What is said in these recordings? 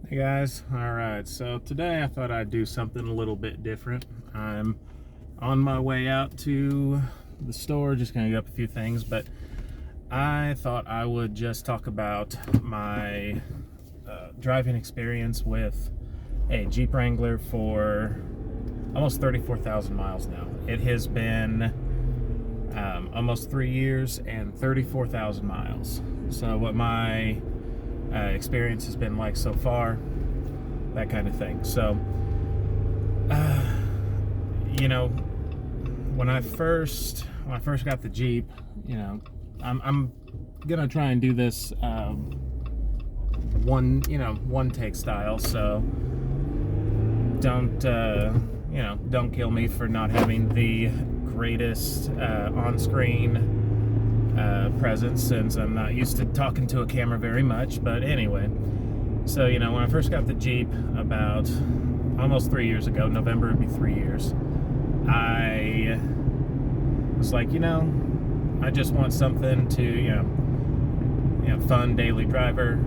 Hey guys, alright, so today I thought I'd do something a little bit different. I'm on my way out to the store, just gonna get up a few things, but I thought I would just talk about my driving experience with a Jeep Wrangler for almost 34,000 miles now. It has been almost 3 years and 34,000 miles. So what my experience has been like so far, that kind of thing. So, you know, when I first got the Jeep, I'm gonna try and do this one take style. So don't kill me for not having the greatest on-screen presence, since I'm not used to talking to a camera very much. But anyway, so when I first got the Jeep about almost 3 years ago, November would be 3 years, I was like, I just want something to fun daily driver,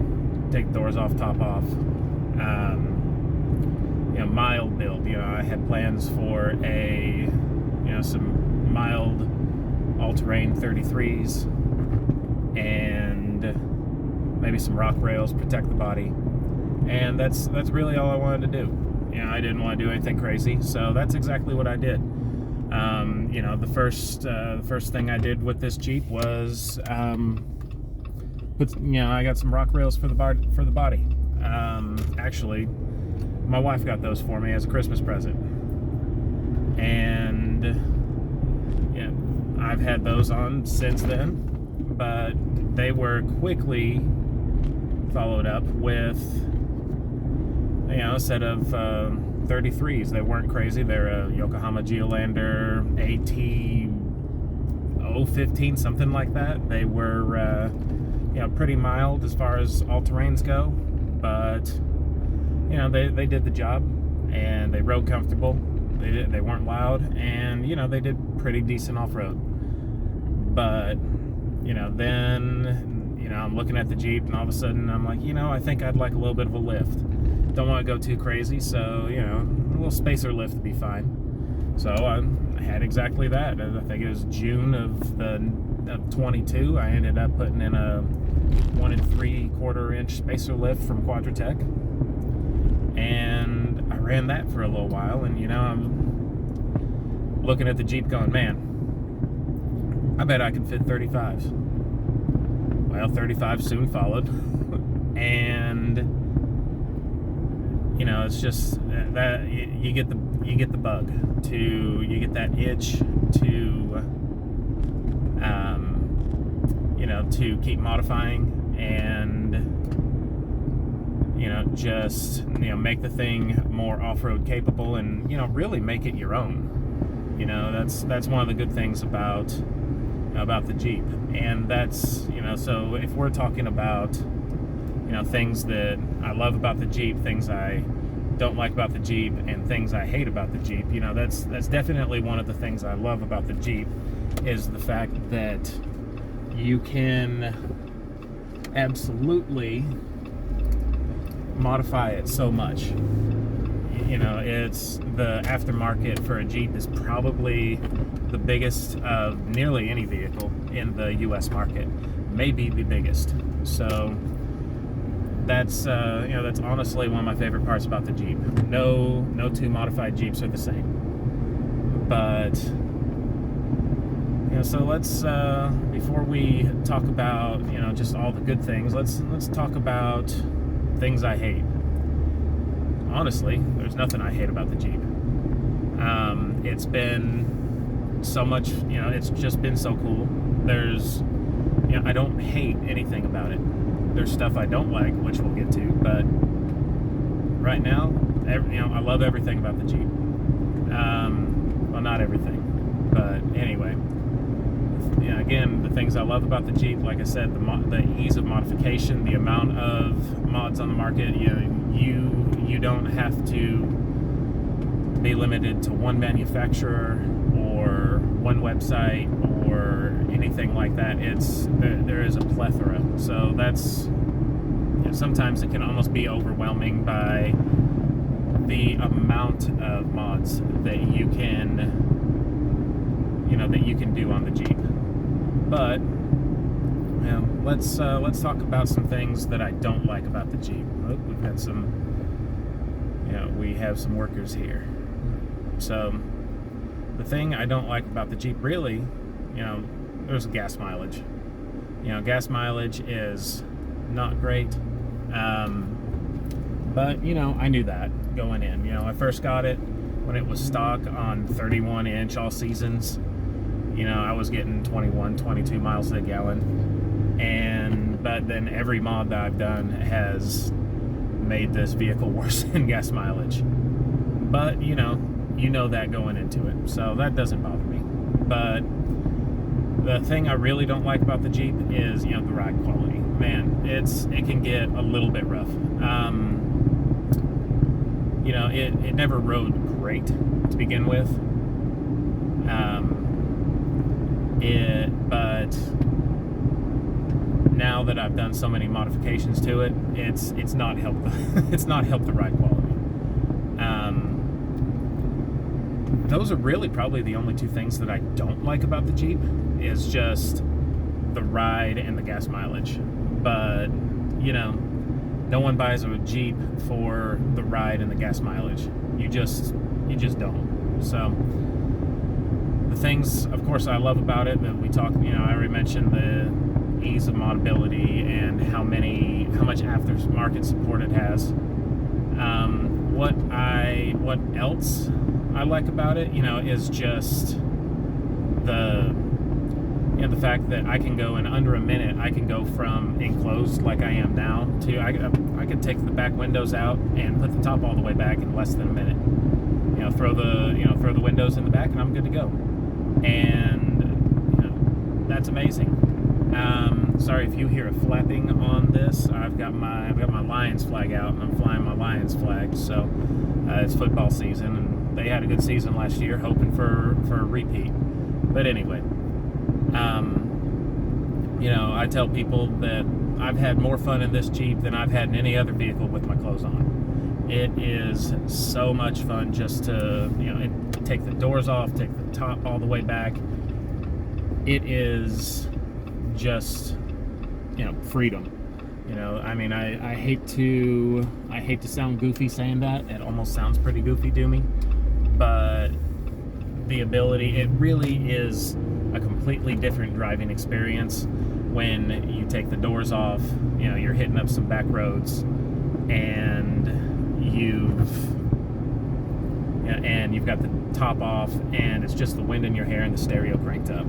take doors off, top off, mild build. I had plans for a some mild all-terrain 33s and maybe some rock rails, protect the body, and that's really all I wanted to do. I didn't want to do anything crazy, so that's exactly what I did. The first thing I did with this Jeep was I got some rock rails for the body. Actually, my wife got those for me as a Christmas present, and I've had those on since then, but they were quickly followed up with a set of 33s. They weren't crazy. They're a Yokohama Geolander AT015, something like that. They were pretty mild as far as all-terrains go, but they did the job, and they rode comfortable. They weren't loud, and they did pretty decent off-road. But then I'm looking at the Jeep, and all of a sudden I'm like, I think I'd like a little bit of a lift. Don't want to go too crazy, so a little spacer lift would be fine. So I had exactly that. I think it was June of 22. I ended up putting in a 1 3/4 inch spacer lift from Quadratec, and I ran that for a little while. And I'm looking at the Jeep going, man, I bet I can fit 35s. Well, 35 soon followed, and it's just that you get the bug, you get that itch to keep modifying and just make the thing more off-road capable, and really make it your own. That's one of the good things about the Jeep. And that's so if we're talking about things that I love about the Jeep, things I don't like about the Jeep, and things I hate about the Jeep, that's definitely one of the things I love about the Jeep, is the fact that you can absolutely modify it so much. It's the aftermarket for a Jeep is probably the biggest of nearly any vehicle in the US market, maybe the biggest. So that's that's honestly one of my favorite parts about the Jeep. No two modified Jeeps are the same. But so let's before we talk about just all the good things, let's talk about things I hate. Honestly, there's nothing I hate about the Jeep. It's been so much, it's just been so cool. There's, I don't hate anything about it. There's stuff I don't like, which we'll get to, but right now, I love everything about the Jeep. Well, not everything, but anyway. Again, the things I love about the Jeep, like I said, the ease of modification, the amount of mods on the market. You don't have to be limited to one manufacturer or one website or anything like that. There is a plethora. So that's sometimes it can almost be overwhelming by the amount of mods that you can do on the Jeep. But let's talk about some things that I don't like about the Jeep. Oh, we've got some, we have some workers here. So the thing I don't like about the Jeep, really, there's gas mileage. Gas mileage is not great. But I knew that going in. I first got it when it was stock on 31-inch all seasons. I was getting 21, 22 miles a gallon. But then every mod that I've done has made this vehicle worse in gas mileage. But, you know that going into it. So that doesn't bother me. But the thing I really don't like about the Jeep is, the ride quality. Man, it can get a little bit rough. It never rode great to begin with. But now that I've done so many modifications to it, it's not helped. It's not helped the ride quality. Those are really probably the only two things that I don't like about the Jeep, is just the ride and the gas mileage. But no one buys a Jeep for the ride and the gas mileage. You just don't. So the things, of course, I love about it that we talk. I already mentioned the ease of modability and how much aftermarket support it has. What else I like about it, is just the fact that I can go in under a minute. I can go from enclosed like I am now to I could take the back windows out and put the top all the way back in less than a minute. Throw the windows in the back and I'm good to go. And that's amazing. Sorry if you hear a flapping on this. I've got my Lions flag out and I'm flying my Lions flag. So it's football season and they had a good season last year, hoping for a repeat. But anyway, I tell people that I've had more fun in this Jeep than I've had in any other vehicle with my clothes on. It is so much fun just to take the doors off, take the top all the way back. It is just freedom. I hate to sound goofy saying that. It almost sounds pretty goofy to me, but the ability, it really is a completely different driving experience when you take the doors off. You're hitting up some back roads and you've got the top off and it's just the wind in your hair and the stereo cranked up.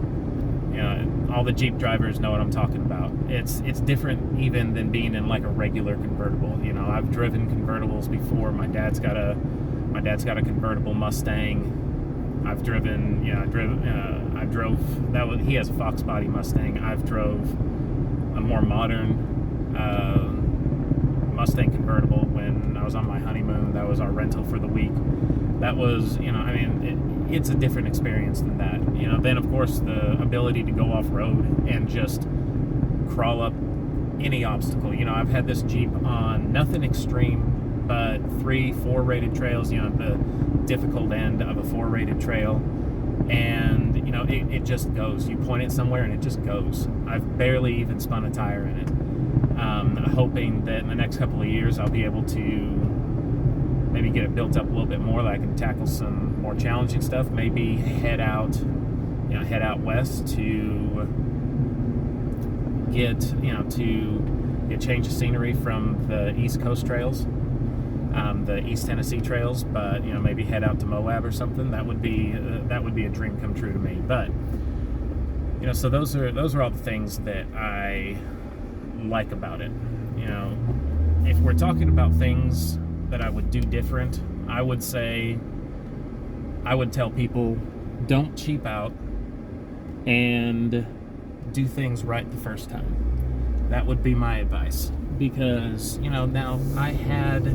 All the Jeep drivers know what I'm talking about. It's different even than being in like a regular convertible. I've driven convertibles before. My dad's got a convertible Mustang. He has a Fox body Mustang. I've drove a more modern Mustang convertible when I was on my honeymoon. That was our rental for the week. That was, it's a different experience than that. Then of course the ability to go off-road and just crawl up any obstacle. I've had this Jeep on nothing extreme, but 3-4 rated trails, the difficult end of a 4 rated trail. And, it just goes. You point it somewhere and it just goes. I've barely even spun a tire in it. Hoping that in the next couple of years I'll be able to maybe get it built up a little bit more, that I can tackle some more challenging stuff. Maybe head out west to get change of scenery from the East Coast trails, the East Tennessee trails. But maybe head out to Moab or something. That would be a dream come true to me. But so those are all the things that I like about it. If we're talking about things that I would do different, I would tell people, don't cheap out and do things right the first time. That would be my advice. Because, now I had,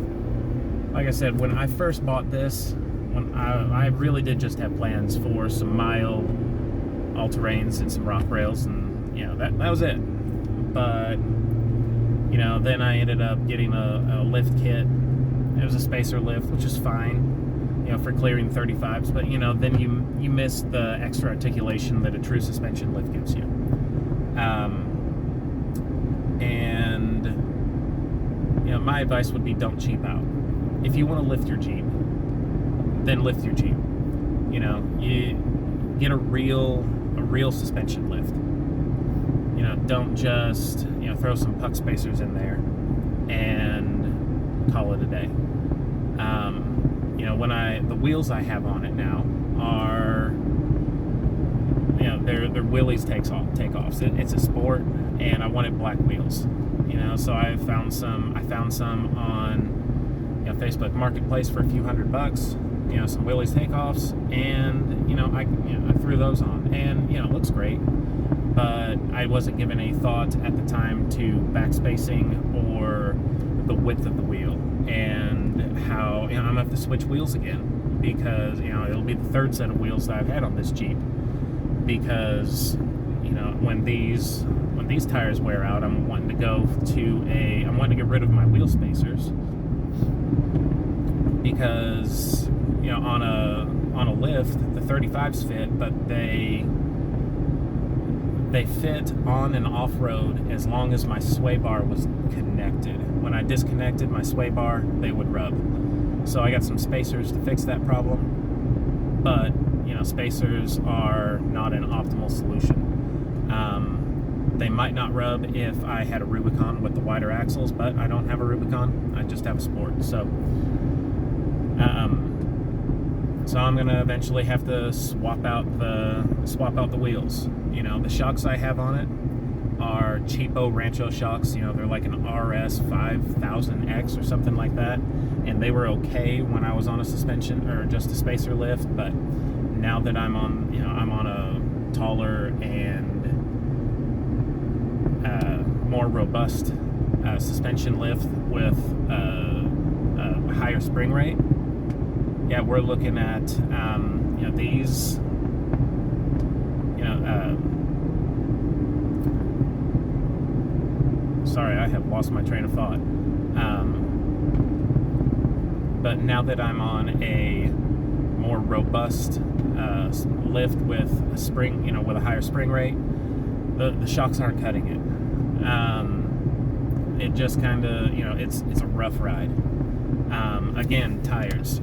like I said, when I first bought this, when I really did just have plans for some mild all-terrains and some rock rails, and that was it. But Then I ended up getting a lift kit. It was a spacer lift, which is fine, for clearing 35s. But then you miss the extra articulation that a true suspension lift gives you. And my advice would be, don't cheap out. If you want to lift your Jeep, then lift your Jeep. You get a real suspension lift. Don't just throw some puck spacers in there and call it a day. When the wheels I have on it now are they're Willys takeoffs. It's a Sport, and I wanted black wheels. So I found some on Facebook Marketplace for a few $100. Some Willys takeoffs, and I threw those on, and it looks great. But I wasn't given any thought at the time to backspacing or the width of the wheel, and how I'm gonna have to switch wheels again, because it'll be the third set of wheels that I've had on this Jeep, because when these tires wear out, I'm wanting to get rid of my wheel spacers, because on a lift the 35s fit, but they fit on and off-road as long as my sway bar was connected. When I disconnected my sway bar, they would rub. So I got some spacers to fix that problem, but spacers are not an optimal solution. They might not rub if I had a Rubicon with the wider axles, but I don't have a Rubicon. I just have a Sport. So I'm gonna eventually have to swap out the wheels. The shocks I have on it are cheapo Rancho shocks. They're like an RS 5000X or something like that, and they were okay when I was on a suspension or just a spacer lift. But now that I'm on a taller and more robust suspension lift with a higher spring rate, we're looking at these. Sorry, I have lost my train of thought. But now that I'm on a more robust lift with a spring, with a higher spring rate, the shocks aren't cutting it. It just kind of, it's a rough ride. Again, tires.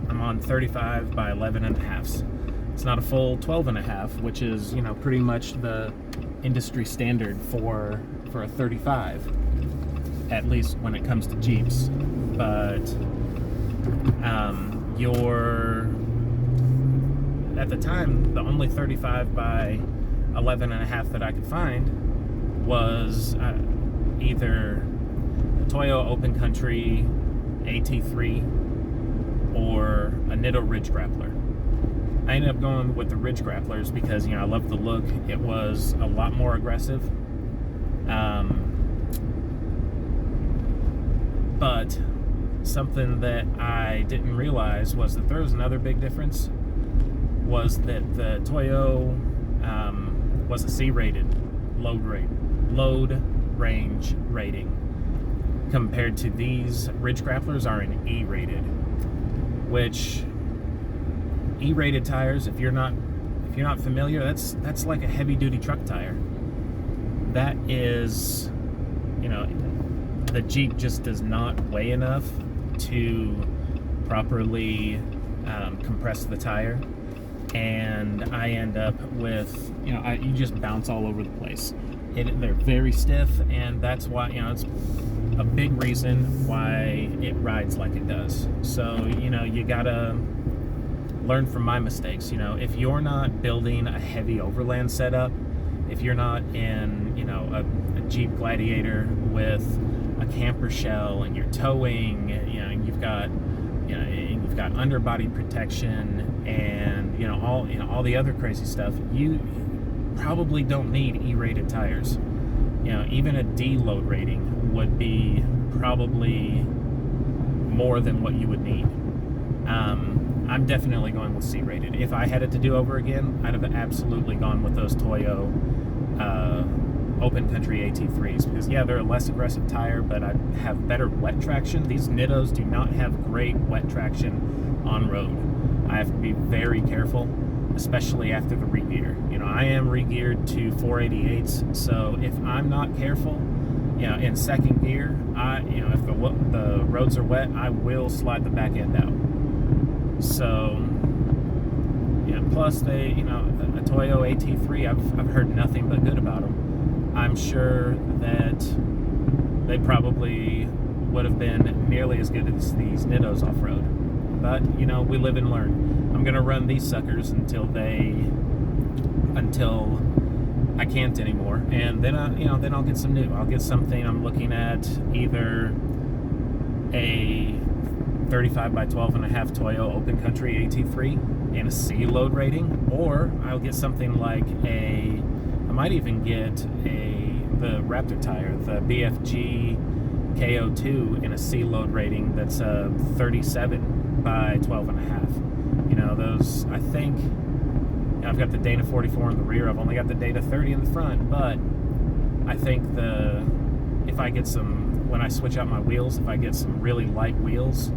I'm on 35 by 11.5s. It's not a full 12.5, which is pretty much the industry standard for a 35, at least when it comes to Jeeps. But at the time, the only 35 by 11.5 that I could find was either a Toyo Open Country AT3 or a Nitto Ridge Grappler. I ended up going with the Ridge Grapplers because I loved the look. It was a lot more aggressive. But something that I didn't realize was that there was another big difference, was that the Toyo was a C-rated load range rating, compared to these Ridge Grapplers are an E-rated, which E-rated tires, if you're not familiar, that's like a heavy-duty truck tire. That is, the Jeep just does not weigh enough to properly compress the tire, and I end up with, you just bounce all over the place. They're very stiff, and that's why, it's a big reason why it rides like it does. So, you gotta learn from my mistakes. If you're not building a heavy overland setup, if you're not in, a Jeep Gladiator with a camper shell and you're towing, you've got underbody protection and all the other crazy stuff, you probably don't need E-rated tires. Even a D load rating would be probably more than what you would need. I'm definitely going with C-rated. If I had it to do over again, I'd have absolutely gone with those Toyo open country AT3s, because yeah, they're a less aggressive tire, but I have better wet traction. These Nittos do not have great wet traction on road. I have to be very careful, especially after the re-gear. I am re-geared to 488s, so if I'm not careful, in second gear, if the roads are wet, I will slide the back end out. So, plus a Toyo AT3, I've heard nothing but good about them. I'm sure that they probably would have been nearly as good as these Nittos off-road. But, we live and learn. I'm going to run these suckers until I can't anymore, and then I'll get some new. I'll get something. I'm looking at either a 35 by 12.5 Toyo Open Country AT3 and a C load rating, or I'll get something like I might even get the Raptor tire, the BFG KO2 in a C load rating that's a 37 by 12.5. Those, I think. I've got the Dana 44 in the rear. I've only got the Dana 30 in the front, but I think when I switch out my wheels, if I get some really light wheels,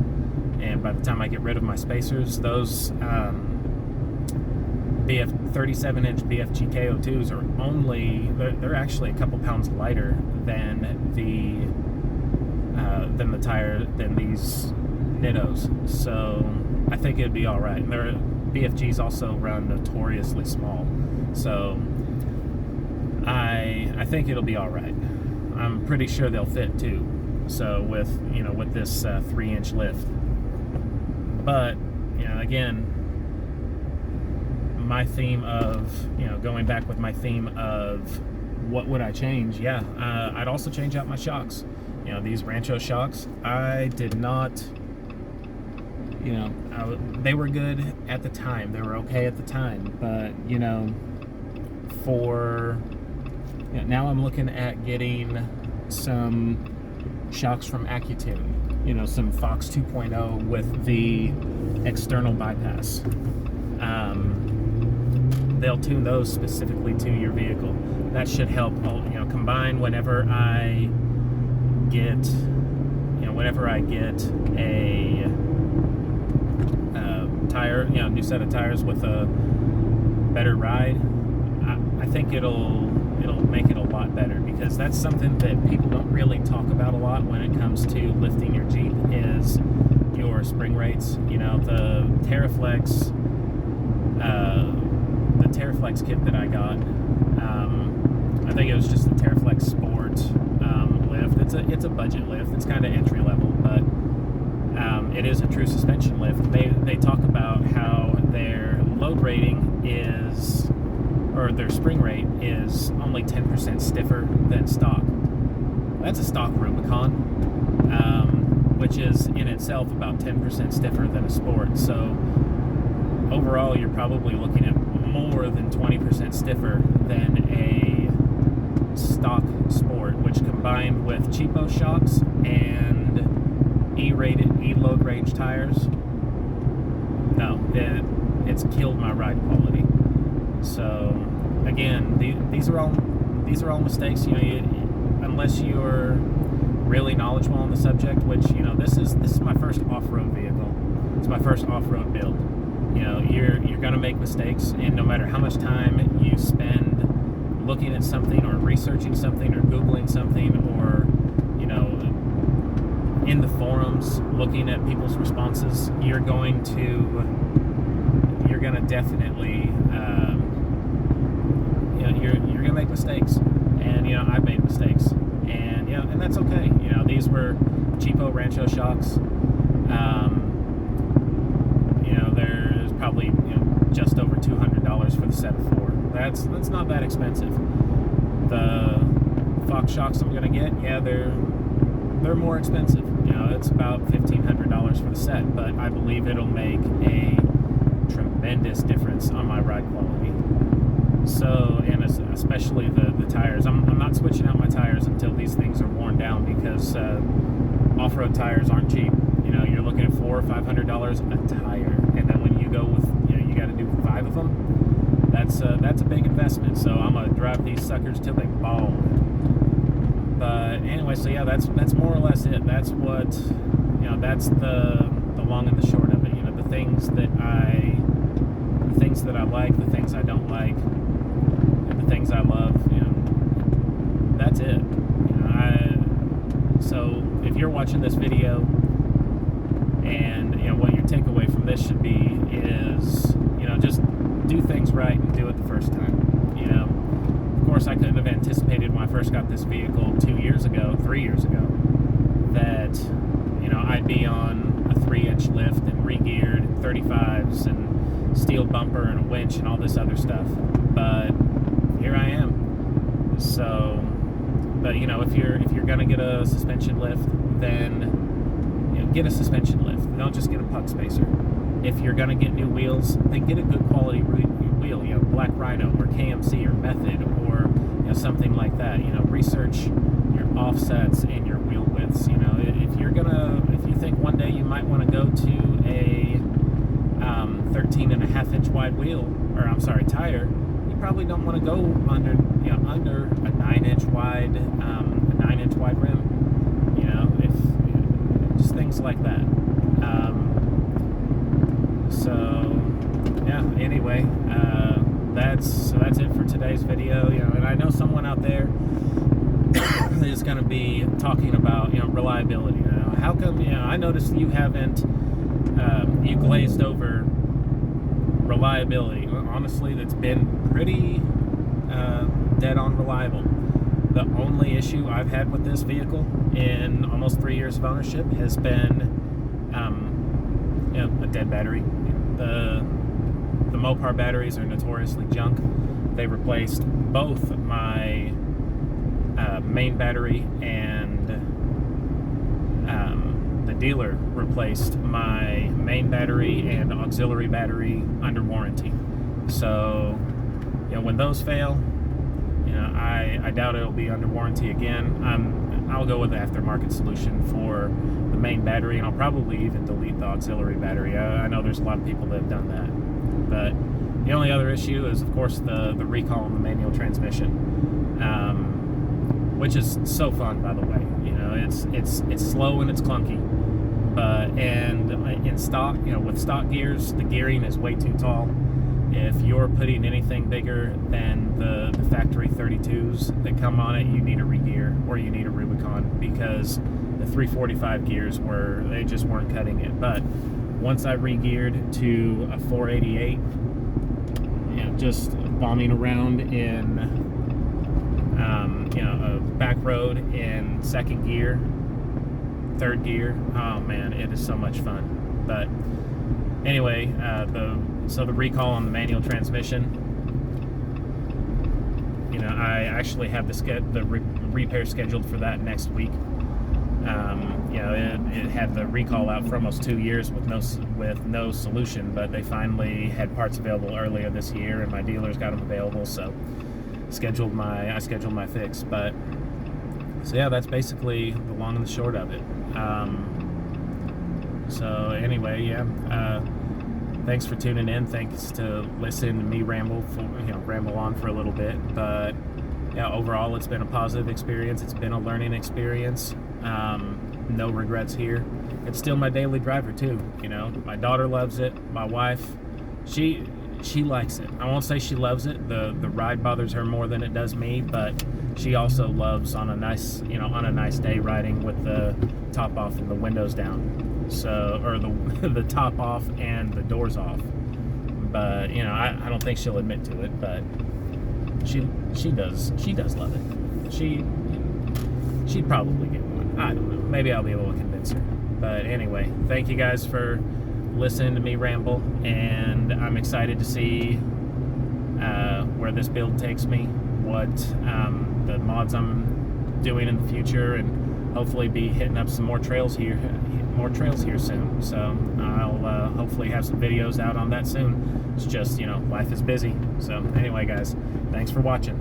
and by the time I get rid of my spacers, those 37-inch BFG KO2s are they're actually a couple pounds lighter than the tire than these Nittos. So I think it'd be all right. And BFGs also run notoriously small, so I think it'll be all right. I'm pretty sure they'll fit too. So with this 3-inch lift, but again, my theme of going back with my theme of what would I change? Yeah, I'd also change out my shocks. These Rancho shocks, I did not. They were good at the time. They were okay at the time, but now I'm looking at getting some shocks from Accutune. Some Fox 2.0 with the external bypass. They'll tune those specifically to your vehicle. That should help. Combine whenever I get a tire, new set of tires with a better ride, I think it'll make it a lot better, because that's something that people don't really talk about a lot when it comes to lifting your Jeep is your spring rates. The Terraflex kit that I got, I think it was just the Terraflex Sport lift. It's a budget lift. It's kind of entry level, but it is a true suspension lift. They talk about how their load rating or their spring rate is only 10% stiffer than stock. That's a stock Rubicon, which is in itself about 10% stiffer than a Sport. So overall, you're probably looking at more than 20% stiffer than a stock Sport, which combined with cheapo shocks and E-load range tires, no, it's killed my ride quality. So again, these are all mistakes. Unless you're really knowledgeable on the subject, which this is my first off-road vehicle. It's my first off-road build. You're gonna make mistakes, and no matter how much time you spend looking at something or researching something or Googling something or in the forums looking at people's responses, you're going to definitely you're gonna make mistakes, and I've made mistakes, and and that's okay. These were cheapo Rancho shocks. There's probably just over $200 for the set of 4. That's not that expensive. The Fox shocks I'm gonna get, they're more expensive. It's about $1,500 for the set, but I believe it'll make a tremendous difference on my ride quality. So, and especially the tires. I'm not switching out my tires until these things are worn down, because off-road tires aren't cheap. You're looking at $400 or $500 a tire, and then when you go with, you got to do 5 of them. that's a big investment. So I'm gonna drive these suckers till they bald. But anyway, so yeah, that's more or less it. That's what, that's the long and the short of it. The things that I like, the things I don't like, and the things I love. That's it. So if you're watching this video, and what your takeaway from this should be is, just do things right and do it the first time. Of course, I couldn't have anticipated when I first got this vehicle 3 years ago, that I'd be on a 3-inch lift and re-geared 35s and steel bumper and a winch and all this other stuff. But here I am. So, but if you're gonna get a suspension lift, then get a suspension lift. Don't just get a puck spacer. If you're gonna get new wheels, then get a good quality wheel. Black Rhino or KMC or Method or something like that. Research your offsets and your wheel widths. If you think one day you might want to go to a 13.5-inch wide wheel, or I'm sorry, tire, you probably don't want to go under a 9-inch wide rim. If just things like that. So yeah. Anyway, that's it for today's video. And I know someone out there is going to be talking about reliability. How come I noticed you haven't you glazed over reliability? Honestly, that's been pretty dead on reliable. The only issue I've had with this vehicle in almost 3 years of ownership has been a dead battery. The Mopar batteries are notoriously junk. They replaced both my main battery, and the dealer replaced my main battery and auxiliary battery under warranty. So when those fail, I doubt it'll be under warranty again. I'll go with the aftermarket solution for the main battery, and I'll probably even delete the auxiliary battery. I know there's a lot of people that have done that. But the only other issue is, of course, the recall on the manual transmission, which is so fun, by the way. It's slow and it's clunky, but in stock, with stock gears, the gearing is way too tall. If you're putting anything bigger than the factory 32s that come on it, you need a re-gear or you need a Rubicon, because the 345 gears they just weren't cutting it. But once I re-geared to a 488, just bombing around in a back road in second gear, third gear, oh man, it is so much fun. But anyway, the recall on the manual transmission, I actually have the repair scheduled for that next week. It had the recall out for almost 2 years with no solution, but they finally had parts available earlier this year, and my dealers got them available, so I scheduled my fix. But so yeah, that's basically the long and the short of it. So anyway, yeah. Thanks for tuning in. Thanks to listen to me ramble on for a little bit. But yeah, overall, it's been a positive experience. It's been a learning experience. No regrets here. It's still my daily driver too. My daughter loves it. My wife, she likes it. I won't say she loves it. The ride bothers her more than it does me, but she also loves on a nice day riding with the top off and the windows down. So, or the top off and the doors off. But I don't think she'll admit to it, but she does love it. She'd probably get one. I don't know. Maybe I'll be able to convince her. But anyway, thank you guys for listening to me ramble, and I'm excited to see where this build takes me, what the mods I'm doing in the future, and hopefully be hitting up some more trails here soon. So I'll hopefully have some videos out on that soon. It's just life is busy. So anyway, guys, thanks for watching.